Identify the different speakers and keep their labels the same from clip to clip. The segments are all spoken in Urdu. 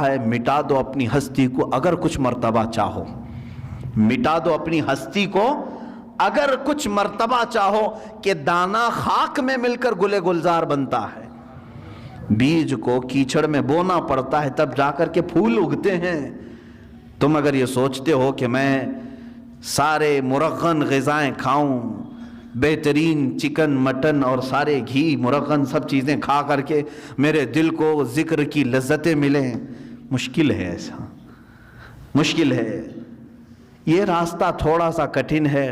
Speaker 1: ہے مٹا دو اپنی ہستی کو اگر کچھ مرتبہ چاہو، مٹا دو اپنی ہستی کو اگر کچھ مرتبہ چاہو، کہ دانا خاک میں مل کر گلے گلزار بنتا ہے۔ بیج کو کیچڑ میں بونا پڑتا ہے تب جا کر کے پھول اگتے ہیں۔ تم اگر یہ سوچتے ہو کہ میں سارے مرغن غذائیں کھاؤں، بہترین چکن مٹن اور سارے گھی مرغن سب چیزیں کھا کر کے میرے دل کو ذکر کی لذتیں ملیں، مشکل ہے، ایسا مشکل ہے۔ یہ راستہ تھوڑا سا کٹھن ہے۔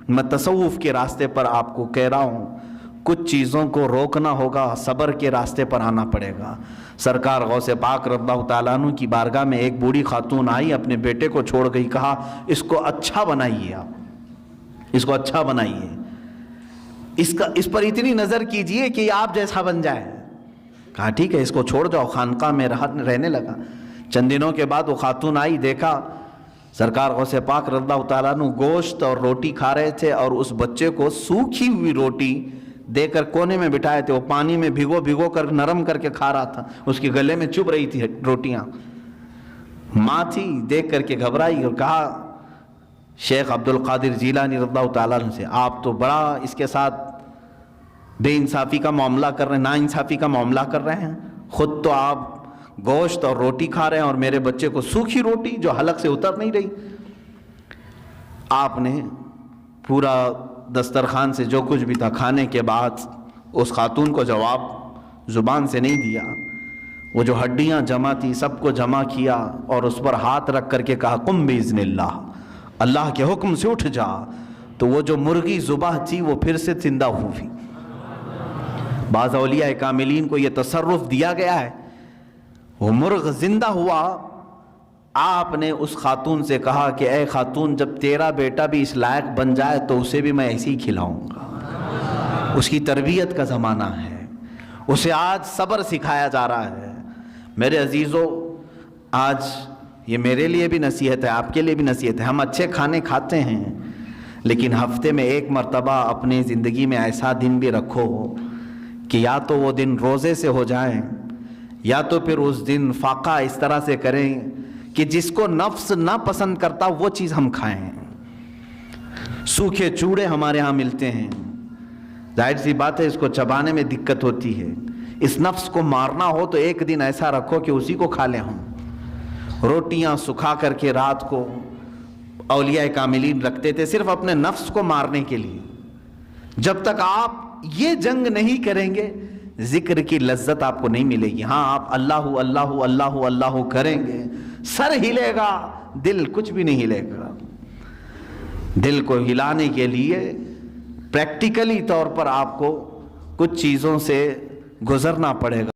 Speaker 1: میں تصوف کے راستے پر آپ کو کہہ رہا ہوں، کچھ چیزوں کو روکنا ہوگا، صبر کے راستے پر آنا پڑے گا۔ سرکار غوث پاک رضی اللہ تعالیٰ عنہ کی بارگاہ میں ایک بوڑھی خاتون آئی، اپنے بیٹے کو چھوڑ گئی، کہا اس کو اچھا بنائیے، آپ اس کو اچھا بنائیے، اس پر اتنی نظر کیجئے کہ یہ آپ جیسا بن جائے۔ کہا ٹھیک ہے، اس کو چھوڑ جاؤ۔ خانقاہ میں رہنے لگا۔ چند دنوں کے بعد وہ خاتون آئی، دیکھا سرکار غوث پاک رضی اللہ تعالیٰ عنہ گوشت اور روٹی کھا رہے تھے، اور اس بچے کو سوکھی ہوئی روٹی دے کر کونے میں بٹھائے تھے، وہ پانی میں بھگو کر نرم کر کے کھا رہا تھا، اس کے گلے میں چبھ رہی تھی روٹیاں۔ ماں تھی، دیکھ کر کے گھبرائی اور کہا شیخ عبد القادر جیلانی رضی اللہ تعالیٰ عنہ سے، آپ تو بڑا اس کے ساتھ بے انصافی کا معاملہ کر رہے ہیں، نا انصافی کا معاملہ کر رہے ہیں۔ خود تو آپ گوشت اور روٹی کھا رہے ہیں اور میرے بچے کو سوکھی روٹی جو حلق سے اتر نہیں رہی۔ آپ نے پورا دسترخوان سے جو کچھ بھی تھا کھانے کے بعد اس خاتون کو جواب زبان سے نہیں دیا، وہ جو ہڈیاں جمع تھی سب کو جمع کیا اور اس پر ہاتھ رکھ کر کے کہا قم باذن اللہ، اللہ کے حکم سے اٹھ جا۔ تو وہ جو مرغی ذبح تھی وہ پھر سے زندہ ہوئی۔ بعض اولیاء کاملین کو یہ تصرف دیا گیا ہے، وہ مرغ زندہ ہوا۔ آپ نے اس خاتون سے کہا کہ اے خاتون، جب تیرا بیٹا بھی اس لائق بن جائے تو اسے بھی میں ایسے ہی کھلاؤں گا۔ اس کی تربیت کا زمانہ ہے، اسے آج صبر سکھایا جا رہا ہے۔ میرے عزیزو، آج یہ میرے لیے بھی نصیحت ہے، آپ کے لیے بھی نصیحت ہے۔ ہم اچھے کھانے کھاتے ہیں، لیکن ہفتے میں ایک مرتبہ اپنی زندگی میں ایسا دن بھی رکھو کہ یا تو وہ دن روزے سے ہو جائیں، یا تو پھر اس دن فاقہ اس طرح سے کریں کہ جس کو نفس نہ پسند کرتا وہ چیز ہم کھائیں۔ سوکھے چوڑے ہمارے ہاں ملتے ہیں، ظاہر سی بات ہے اس کو چبانے میں دقت ہوتی ہے۔ اس نفس کو مارنا ہو تو ایک دن ایسا رکھو کہ اسی کو کھا لیں ہم۔ روٹیاں سکھا کر کے رات کو اولیاء کاملین رکھتے تھے صرف اپنے نفس کو مارنے کے لیے۔ جب تک آپ یہ جنگ نہیں کریں گے ذکر کی لذت آپ کو نہیں ملے گی۔ ہاں، آپ اللہ اللہ اللہ اللہ کریں گے، سر ہلے گا، دل کچھ بھی نہیں ہلے گا۔ دل کو ہلانے کے لیے پریکٹیکلی طور پر آپ کو کچھ چیزوں سے گزرنا پڑے گا۔